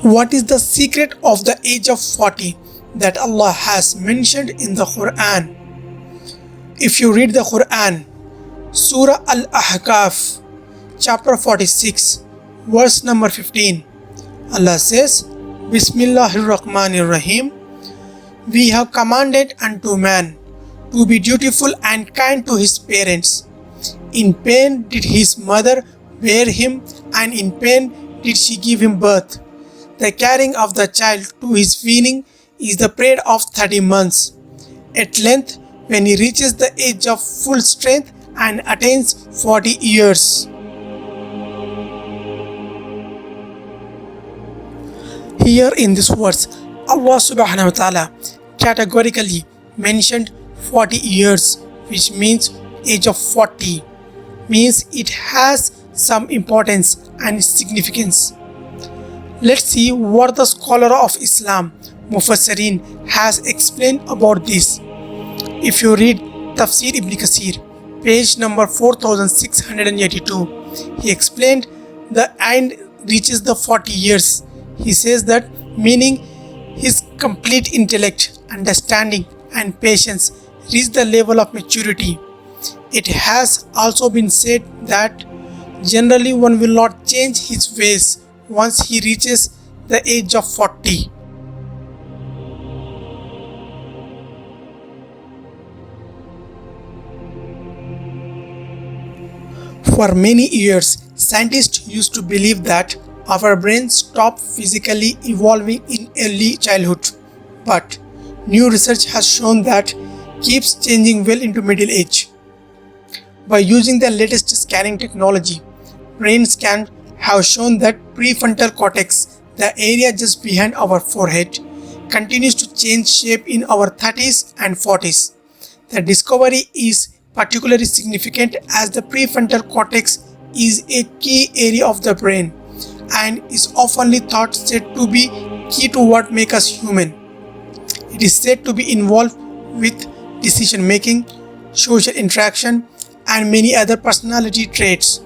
What is the secret of the age of 40 that Allah has mentioned in the Qur'an? If you read the Qur'an, Surah Al-Ahqaf, chapter 46, verse number 15, Allah says, Bismillahir Rahmanir Rahim, we have commanded unto man to be dutiful and kind to his parents. In pain did his mother bear him, and in pain did she give him birth. The carrying of the child to his weaning is the period of 30 months. At length, when he reaches the age of full strength and attains 40 years. Here in this verse, Allah subhanahu wa ta'ala categorically mentioned 40 years, which means age of 40, means it has some importance and significance. Let's see what the scholar of Islam, Mufassirin, has explained about this. If you read Tafsir Ibn Kathir, page number 4682, he explained the end reaches the 40 years. He says that meaning his complete intellect, understanding and patience reach the level of maturity. It has also been said that generally one will not change his ways once he reaches the age of 40. For many years, scientists used to believe that our brains stop physically evolving in early childhood, but new research has shown that keeps changing well into middle age. By using the latest scanning technology, brain scans have shown that prefrontal cortex, the area just behind our forehead, continues to change shape in our 30s and 40s. The discovery is particularly significant as the prefrontal cortex is a key area of the brain and is often thought said to be key to what makes us human. It is said to be involved with decision making, social interaction, and many other personality traits.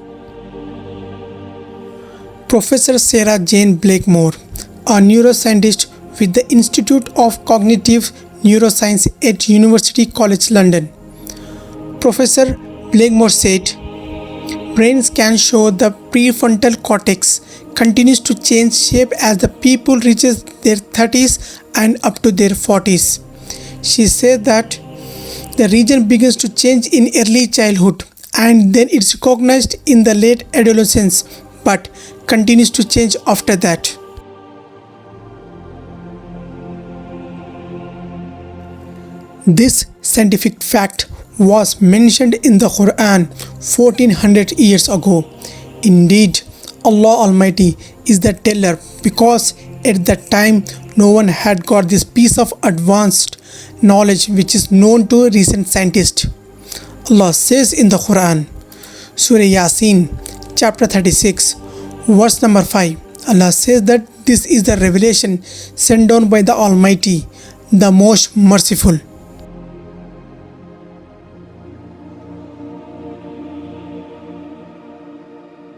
Professor Sarah Jane Blakemore, a neuroscientist with the Institute of Cognitive Neuroscience at University College London. Professor Blakemore said, brain scans show the prefrontal cortex continues to change shape as the people reaches their 30s and up to their 40s. She said that the region begins to change in early childhood and then it's recognized in the late adolescence, but continues to change after that. This scientific fact was mentioned in the Qur'an 1400 years ago. Indeed, Allah Almighty is the teller because at that time no one had got this piece of advanced knowledge which is known to recent scientists. Allah says in the Qur'an, Surah Yasin, chapter 36, verse number 5, Allah says that this is the revelation sent down by the Almighty, the most merciful.